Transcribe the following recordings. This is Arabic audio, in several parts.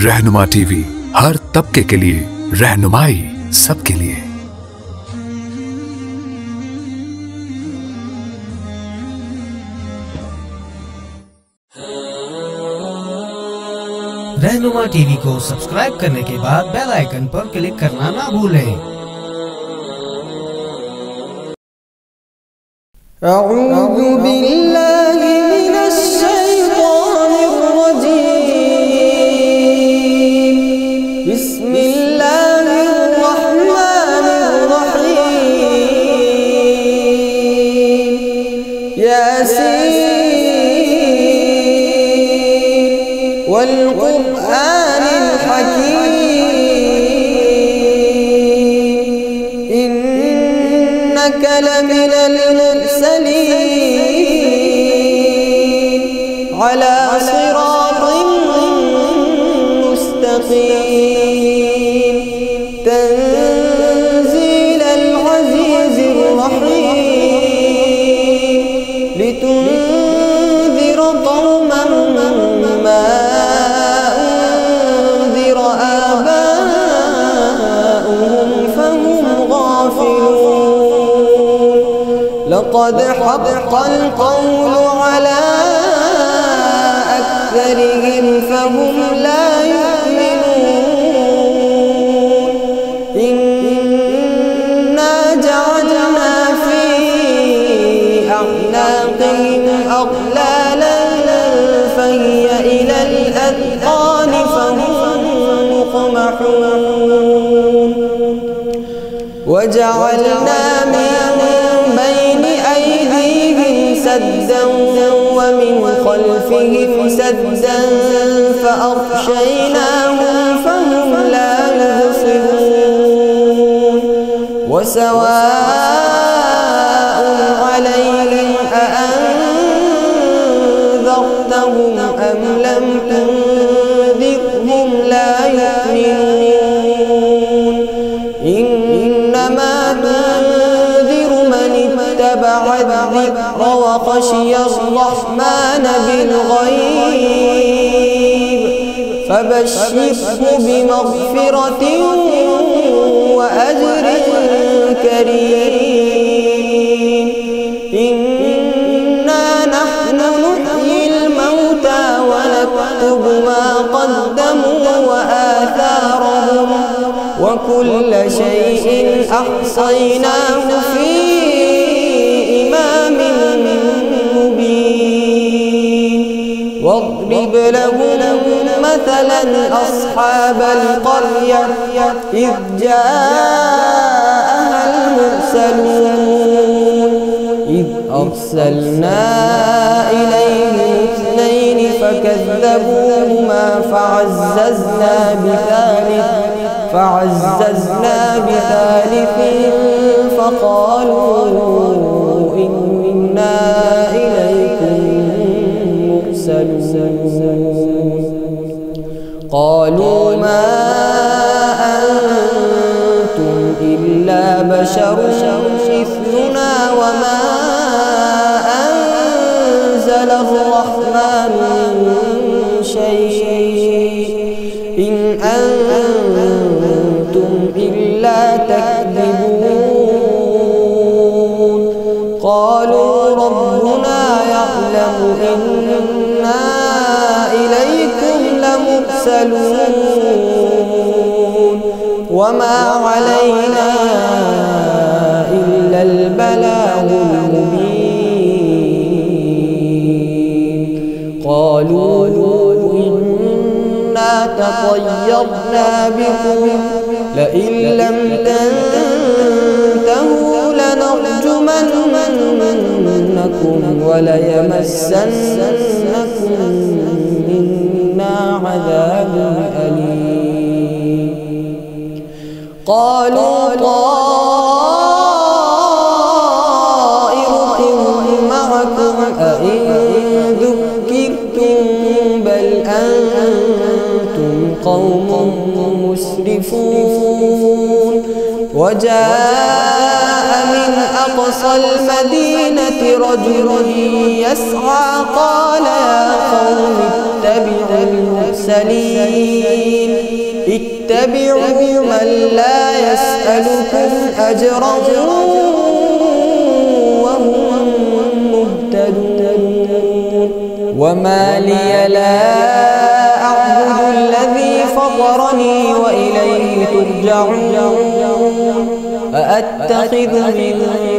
रहनुमा टीवी, हर तबके के लिए रहनुमाई सबके लिए। रहनुमा टीवी को सब्सक्राइब करने के बाद बेल आइकन पर क्लिक करना ना भूलें। अऊज़ु बिल्लाहि मिनश शैतानिर रजीम। बिस्मिल्लाहिर रहमानिर रहीम। यासीन वल क़ुरआनिल हकीम। इन्नका लमिनल मुरसलीन अला सिरातिन मुस्तक़ीम। तंज़ीलल अज़ीज़िर रहीम। लितुनज़िर क़ौमन मा उनज़िर आबाउहुम फहुम गाफ़िलून। लक़द हक़्क़ल क़ौलु अला अक्सरिहिम फहुम ला युमिनून। इन्ना जअलना फी अअनाक़िहिम अग़लालन फहिय इलल अज़क़ानि फहुम मुक़महून। वजअलना मिन बैनि अयदीहिम सद्दन वमिन खल्फिहिम सद्दन फअग़शयनाहुम फहुम ला युबसिरून। वसवाअन अलैहिम अअन्ज़रतहुम अम लम तुनज़िरहुम ला युमिनून। इन्नमा तुनज़िर मन इत्तबअ الذِّكْرَ وخشي الرحمن بالغيب فبشره بمغفرة وأجر كريم. إنا نحن نحيي الموتى ونكتب ما قدموا وآثارهم وكل شيء أحصيناه في إمام مبين. واضرب لهم مثلا أصحاب القرية إذ جاءها المرسلون. إذ أرسلنا إليهم اثنين فكذبوهما فعززنا بثالث فقالوا إنا إليكم مرسلون. قالوا ما أنتم إلا بشر مثلنا وما أنزل الرحمن من شيء إن أنتم إلا تكذبون. قالوا ربنا يعلم إنا إليكم لمرسلون وما علينا إلا البلاغ المبين. قالوا إنا تطيرنا بكم لئن لم تنتهوا لنرجمنكم وليمسنكم منا عذاب أليم. قالوا طائركم معكم أئن ذكرتم بل أنتم قوم مسرفون. وجاء من أقصى المدينة رجل يسعى قال يا قوم اتبعوا المرسلين اتبعوا من لا يسألكم أجرا وهم مهتدون وما لي لا أعبد الذي فطرني وإليه ترجعون أأتخذ من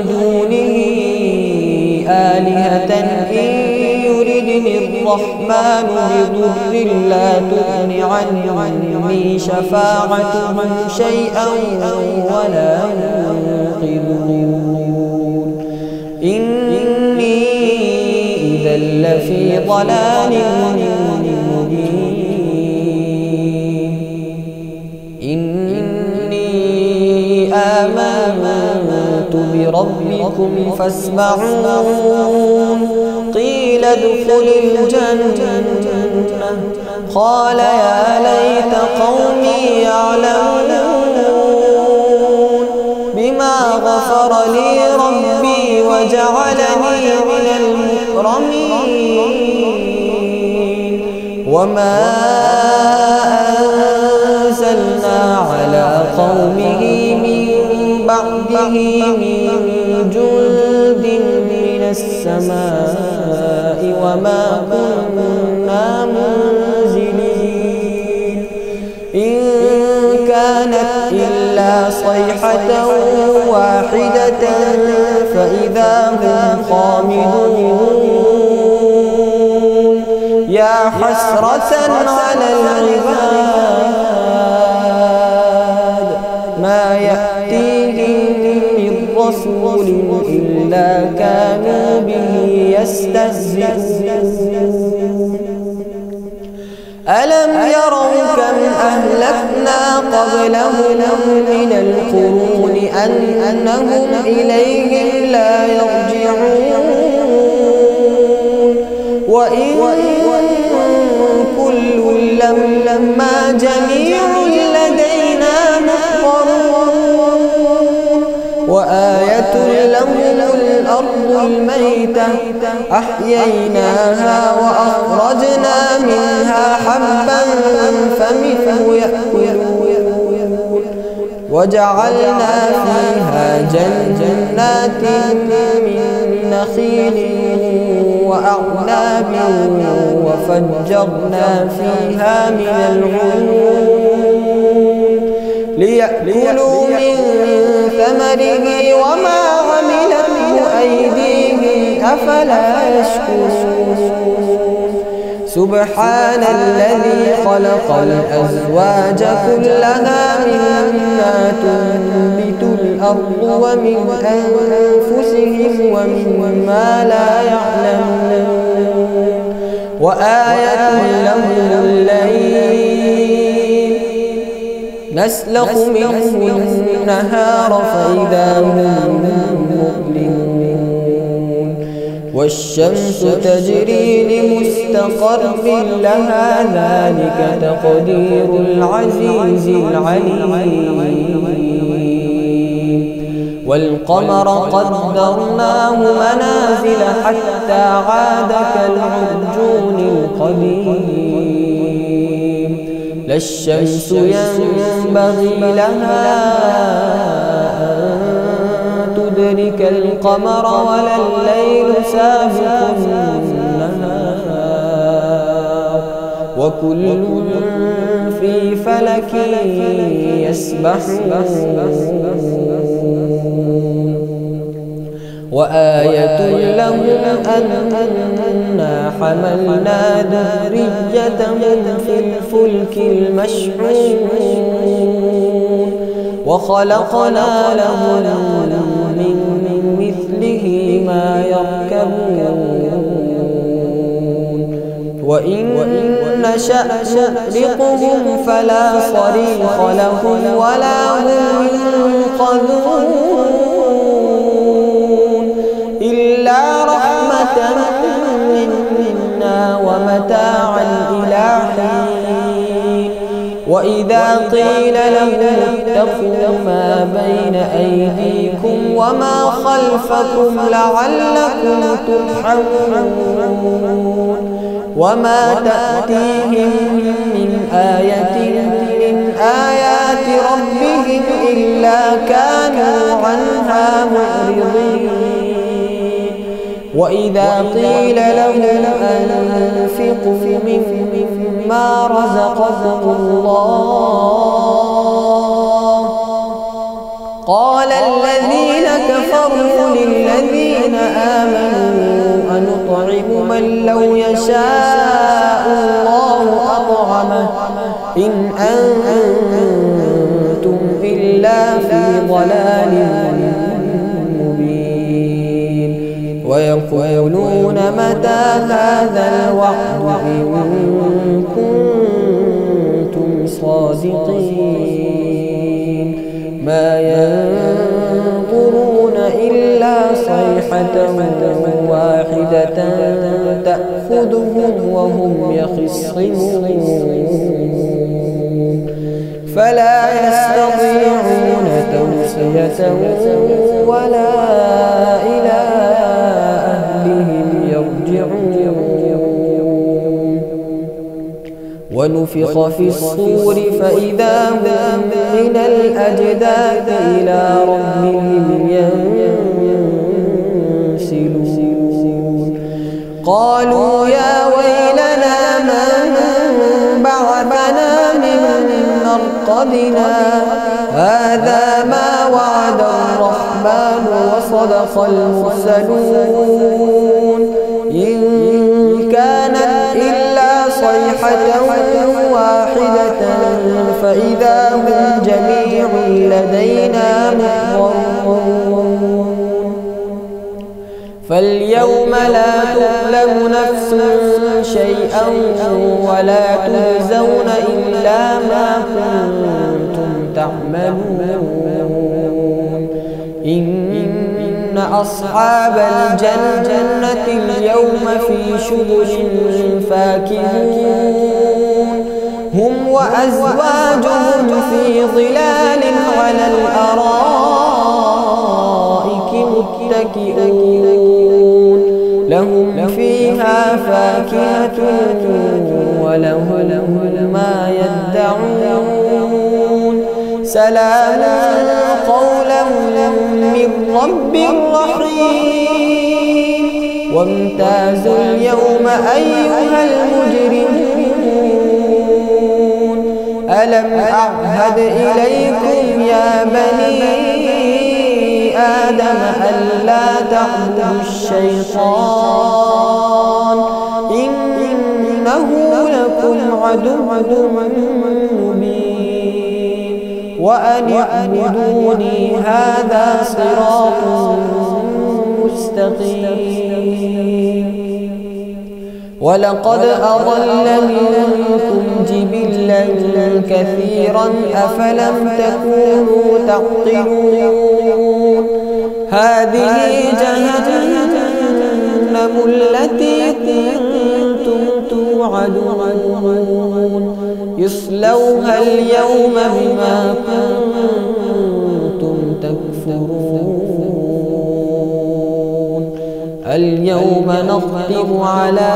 دونه آلهة إن يردني الرحمن بضر لا تغن عني شفاعتهم شيئا ولا ينقذون إني إذا لفي ضلال مبين إني آمنت بربكم فاسمعون قيل ادخل الجنة قال يا ليت قومي يعلمون بما غفر لي ربي وجعلني من المكرمين وما أنزلنا على قومه من بعده من جند من السماء وما كنا منزلين إن كانت إلا صيحة واحدة فإذا هم خامدون يا حسرة على العباد ما يأتيهم من رسول إلا كانوا به يستهزئون ألم يروا كم أهلكنا قبلهم من القرون أنهم إليهم لا يرجعون وإن كل لما جميع لدينا محضرون وآية لهم الأرض الميتة أحييناها وأخرجنا منها حبا فمنه يأكلون وجعلنا فيها جنات من نخيل وأعناب وفجرنا فيها من العيون ليأكلوا من ثمره وما عملته أيديهم أفلا يشكرون سبحان الذي خلق الأزواج كلها مما تنبت الأرض ومن أنفسهم ومما لا يعلمون وآية لهم الليل نسلخ منه النهار فإذا هم مظلمون والشمس تجري لمستقر لها ذلك تقدير العزيز العليم والقمر قدرناه منازل حتى عاد كالعرجون القديم لا الشمس ينبغي لها أن تدرك القمر ولا الليل سابق النهار وكل في فلك يسبحون وآية لهم أنا حملنا ذريتهم في الفلك المشحون وخلقنا لهم من مثله ما يركبون وإن نشأ نغرقهم فلا صريخ لهم ولا هم ينقذون إلا رحمة منا ومتاعا إلى حين وإذا قيل لهم اتقوا ما بين أيديكم وما خلفكم لعلكم ترحمون وما تأتيهم من آية من آيات ربهم إلا كانوا عنها معرضين وإذا قيل لهم أنفقوا مما رزقكم الله قال الذين كفروا للذين آمنوا أنطعم من لو يشاء الله أطعمه إن أنتم إلا في ضلال مبين ويقولون متى هذا الوعد إن كنتم صادقين ما ينظرون إلا صيحة واحدة تأخذهم وهم يخصمون فلا يستطيعون توصية ولا إلى أهلهم يرجعون ونفخ في الصور فإذا هم من الأجداث إلى ربهم ينسلون قالوا يا ويلنا من بعثنا من مرقدنا هذا ما وعد الرحمن وصدق المرسلون إن كانت إلا صيحة واحدة فإذا هم جميع لدينا محضرون فاليوم لا تظلم نفس شيئا ولا تجزون إلا ما كنتم تعملون إن أصحاب الجنة اليوم في شغل فاكهون هم وأزواجهم في ظلال على الأرائك متكئون لهم فيها فاكهة ولهم ما يدعون سلام قولا من رب رحيم وامتازوا اليوم أيها المجرمون ألم أعهد إليكم يا بني آدم ألا تعبدوا الشيطان إنه لكم عدو مبين وأن اعبدوني هذا صراط مستقيم ولقد أضل منكم جبلا كثيرا أفلم تكونوا تعقلون هذه جهنم التي كنتم توعدون يصلوها اليوم بما كنتم تكفرون اليوم نختم على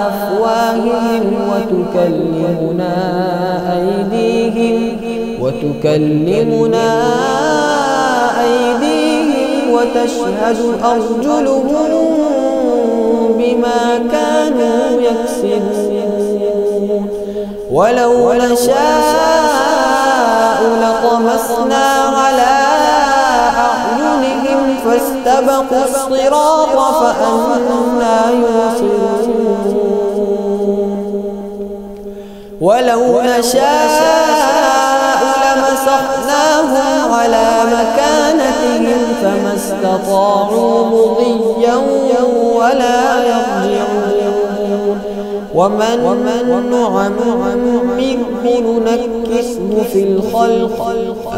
أفواههم وتكلمنا أيديهم وتشهد أرجلهم بما كانوا يكسبون ولو نشاء لطمسنا على أعينهم فاستبقوا الصراط فأنى يبصرون ولو نشاء لمسخناهم على مكانتهم فما استطاعوا مضيا ولا يرجعون ومن نعمره ننكسه في الخلق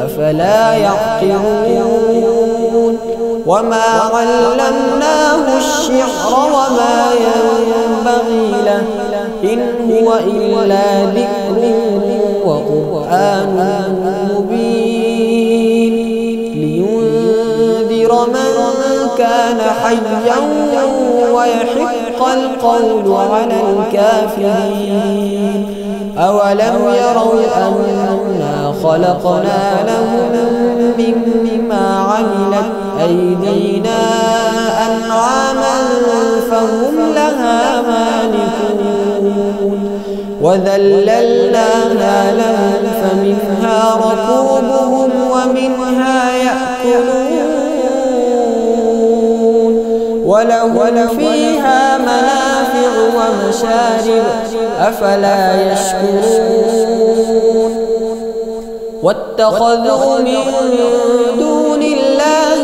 أفلا يعقلون وما علمناه الشعر وما ينبغي له إن هو إلا ذكر وقرآن مبين لينذر من كان حيا ويحق القول على الكافرين أولم يروا أنا خلقنا لهم مما عملت أيدينا أنعاما فهم لها مالكون وذللناها لهم فمنها ركوبهم ومنها يأكلون ولهم فيها منافع ومشارب أفلا يشكرون واتخذوا من دون الله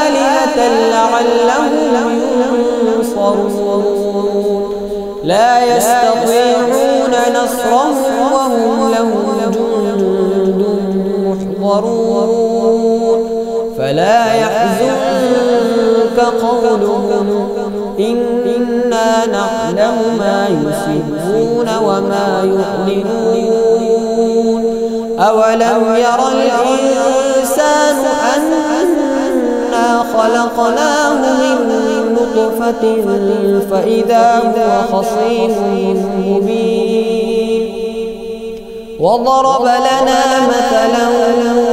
آلهة لعلهم ينصرون لا يستطيعون نصرهم وهم لهم جند محضرون فلا يحزنك قولهم إنا نعلم ما يسرون وما يعلنون أولم ير الإنسان أنا خلقناه من نطفة فإذا هو خصيم مبين وضرب لنا مثلا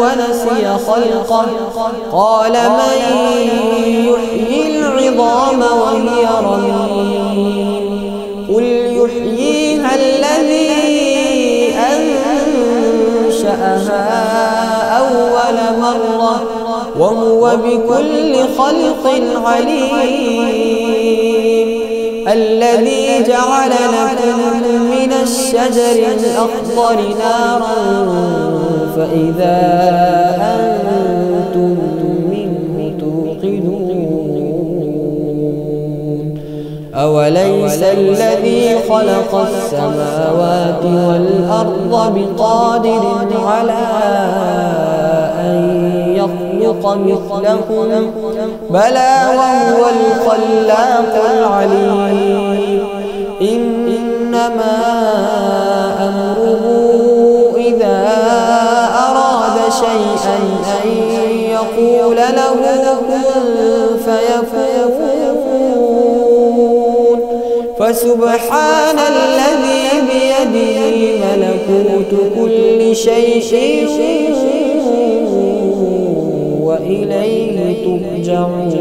ونسي خلقه قال من يحيي العظام وهي رميم قل يحييها الذي أنشأها أول مرة وهو بكل خلق عليم الذي جعل لكم من الشجر الأخضر نارا فإذا أنتم منه توقدون أوليس الذي خلق السماوات والأرض بقادر على أن يخلق مثلهم بلى وهو الخلاق العليم إنما أمره إذا أراد شيئا أن يقول له كن فيكون فسبحان الذي بيده ملكوت كل شيء وإليه ترجعون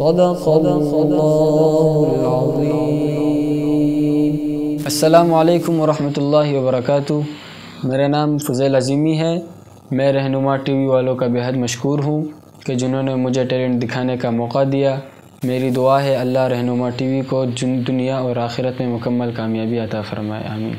صدق الله العظيم। अस्सलामु अलैकुम वरहमतुल्लाहि वबरकातुहू। मेरा नाम फ़ज़ैल अज़ीमी है। मैं रहनुमा टीवी वालों का बेहद मशकूर हूँ कि जिन्होंने मुझे टैलेंट दिखाने का मौका दिया। मेरी दुआ है अल्लाह रहनुमा टीवी को दुनिया और आखिरत में मुकम्मल कामयाबी अता फ़रमाए। आमीन।